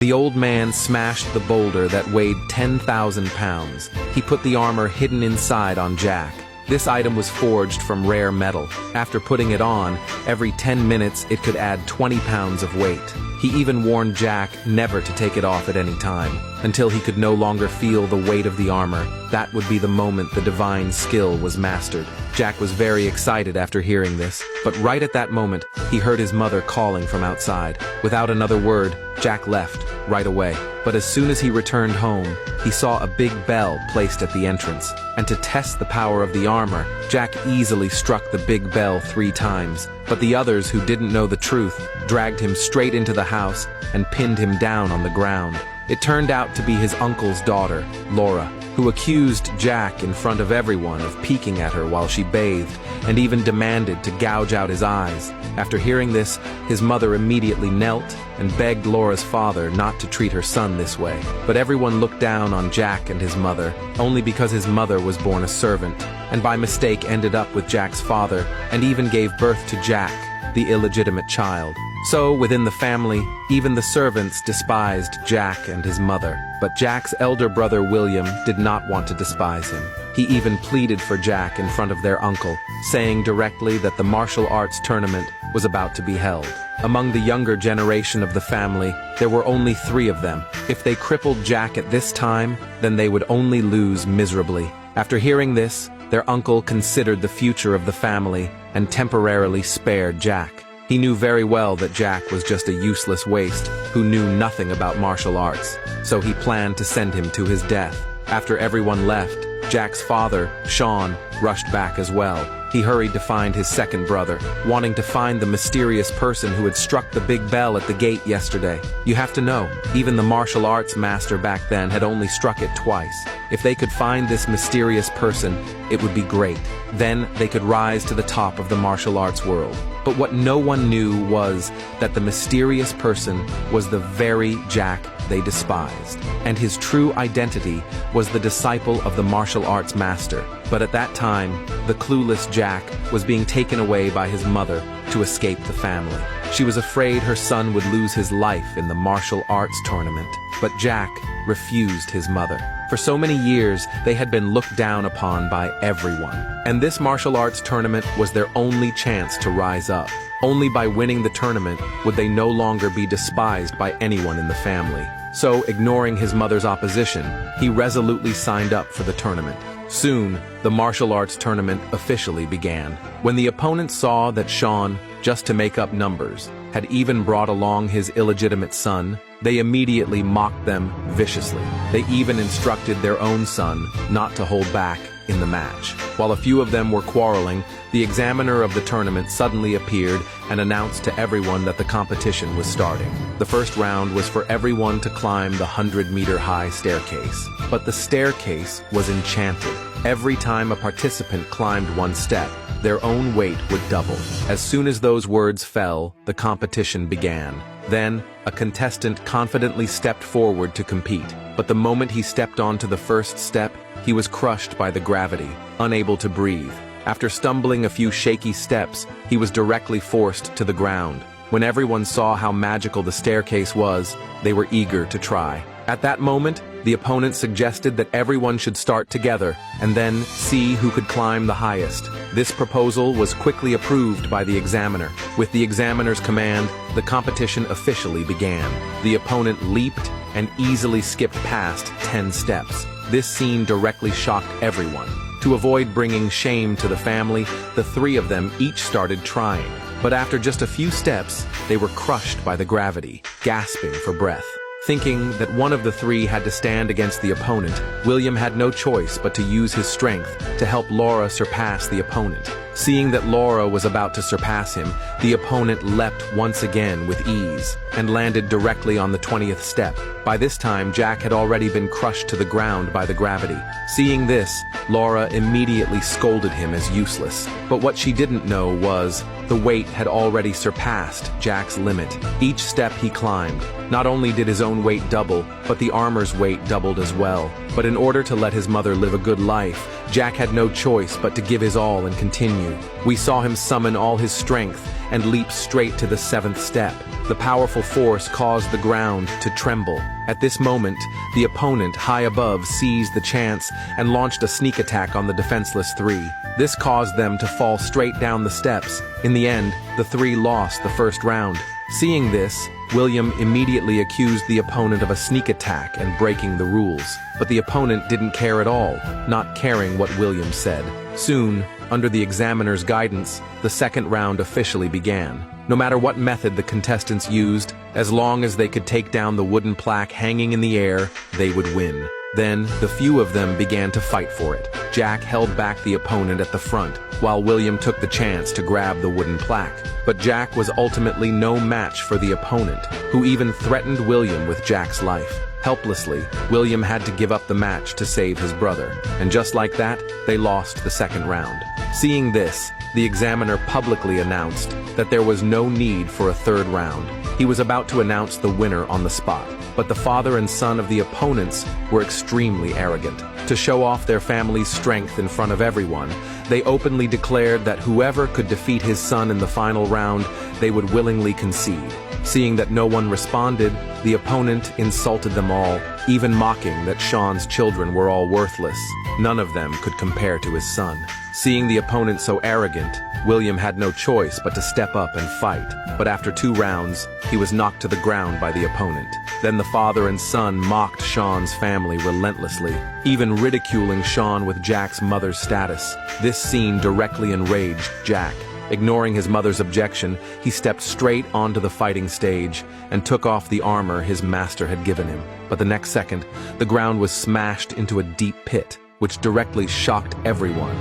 The old man smashed the boulder that weighed 10,000 pounds. He put the armor hidden inside on Jack. This item was forged from rare metal. After putting it on, every 10 minutes it could add 20 pounds of weight. He even warned Jack never to take it off at any time, until he could no longer feel the weight of the armor. That would be the moment the divine skill was mastered. Jack was very excited after hearing this, but right at that moment, he heard his mother calling from outside. Without another word, Jack left, right away. But as soon as he returned home, he saw a big bell placed at the entrance. And to test the power of the armor, Jack easily struck the big bell 3 times. But the others who didn't know the truth dragged him straight into the house and pinned him down on the ground. It turned out to be his uncle's daughter, Laura, who accused Jack in front of everyone of peeking at her while she bathed, and even demanded to gouge out his eyes. After hearing this, his mother immediately knelt and begged Laura's father not to treat her son this way. But everyone looked down on Jack and his mother, only because his mother was born a servant, and by mistake ended up with Jack's father, and even gave birth to Jack, the illegitimate child. So, within the family, even the servants despised Jack and his mother. But Jack's elder brother William did not want to despise him. He even pleaded for Jack in front of their uncle, saying directly that the martial arts tournament was about to be held. Among the younger generation of the family, there were only 3 of them. If they crippled Jack at this time, then they would only lose miserably. After hearing this, their uncle considered the future of the family and temporarily spared Jack. He knew very well that Jack was just a useless waste who knew nothing about martial arts, so he planned to send him to his death. After everyone left, Jack's father, Sean, rushed back as well. He hurried to find his second brother, wanting to find the mysterious person who had struck the big bell at the gate yesterday. You have to know, even the martial arts master back then had only struck it twice. If they could find this mysterious person, it would be great. Then they could rise to the top of the martial arts world. But what no one knew was that the mysterious person was the very Jack they despised, and his true identity was the disciple of the martial arts master. But at that time, the clueless Jack was being taken away by his mother to escape the family. She was afraid her son would lose his life in the martial arts tournament, but Jack refused his mother. For so many years, they had been looked down upon by everyone, and this martial arts tournament was their only chance to rise up. Only by winning the tournament would they no longer be despised by anyone in the family. So, ignoring his mother's opposition, he resolutely signed up for the tournament. Soon, the martial arts tournament officially began. When the opponents saw that Sean, just to make up numbers, had even brought along his illegitimate son, they immediately mocked them viciously. They even instructed their own son not to hold back in the match. While a few of them were quarreling, the examiner of the tournament suddenly appeared and announced to everyone that the competition was starting. The first round was for everyone to climb the 100-meter-high staircase. But the staircase was enchanted. Every time a participant climbed one step, their own weight would double. As soon as those words fell, the competition began. Then, a contestant confidently stepped forward to compete. But the moment he stepped onto the first step, he was crushed by the gravity, unable to breathe. After stumbling a few shaky steps, he was directly forced to the ground. When everyone saw how magical the staircase was, they were eager to try. At that moment, the opponent suggested that everyone should start together and then see who could climb the highest. This proposal was quickly approved by the examiner. With the examiner's command, the competition officially began. The opponent leaped and easily skipped past 10 steps. This scene directly shocked everyone. To avoid bringing shame to the family, the 3 of them each started trying. But after just a few steps, they were crushed by the gravity, gasping for breath. Thinking that one of the 3 had to stand against the opponent, William had no choice but to use his strength to help Laura surpass the opponent. Seeing that Laura was about to surpass him, the opponent leapt once again with ease and landed directly on the 20th step. By this time, Jack had already been crushed to the ground by the gravity. Seeing this, Laura immediately scolded him as useless. But what she didn't know was the weight had already surpassed Jack's limit. Each step he climbed, not only did his own weight double, but the armor's weight doubled as well. But in order to let his mother live a good life, Jack had no choice but to give his all and continue. continue. We saw him summon all his strength and leap straight to the 7th step. The powerful force caused the ground to tremble. At this moment, the opponent, high above, seized the chance and launched a sneak attack on the defenseless 3. This caused them to fall straight down the steps. In the end, the 3 lost the first round. Seeing this, William immediately accused the opponent of a sneak attack and breaking the rules. But the opponent didn't care at all, not caring what William said. Soon, under the examiner's guidance, the second round officially began. No matter what method the contestants used, as long as they could take down the wooden plaque hanging in the air, they would win. Then, the few of them began to fight for it. Jack held back the opponent at the front, while William took the chance to grab the wooden plaque. But Jack was ultimately no match for the opponent, who even threatened William with Jack's life. Helplessly, William had to give up the match to save his brother, and just like that, they lost the second round. Seeing this, the examiner publicly announced that there was no need for a third round. He was about to announce the winner on the spot, but the father and son of the opponents were extremely arrogant. To show off their family's strength in front of everyone, they openly declared that whoever could defeat his son in the final round, they would willingly concede. Seeing that no one responded, the opponent insulted them all, even mocking that Sean's children were all worthless. None of them could compare to his son. Seeing the opponent so arrogant, William had no choice but to step up and fight. But after 2 rounds, he was knocked to the ground by the opponent. Then the father and son mocked Sean's family relentlessly, even ridiculing Sean with Jack's mother's status. This scene directly enraged Jack. Ignoring his mother's objection, he stepped straight onto the fighting stage and took off the armor his master had given him. But the next second, the ground was smashed into a deep pit, which directly shocked everyone.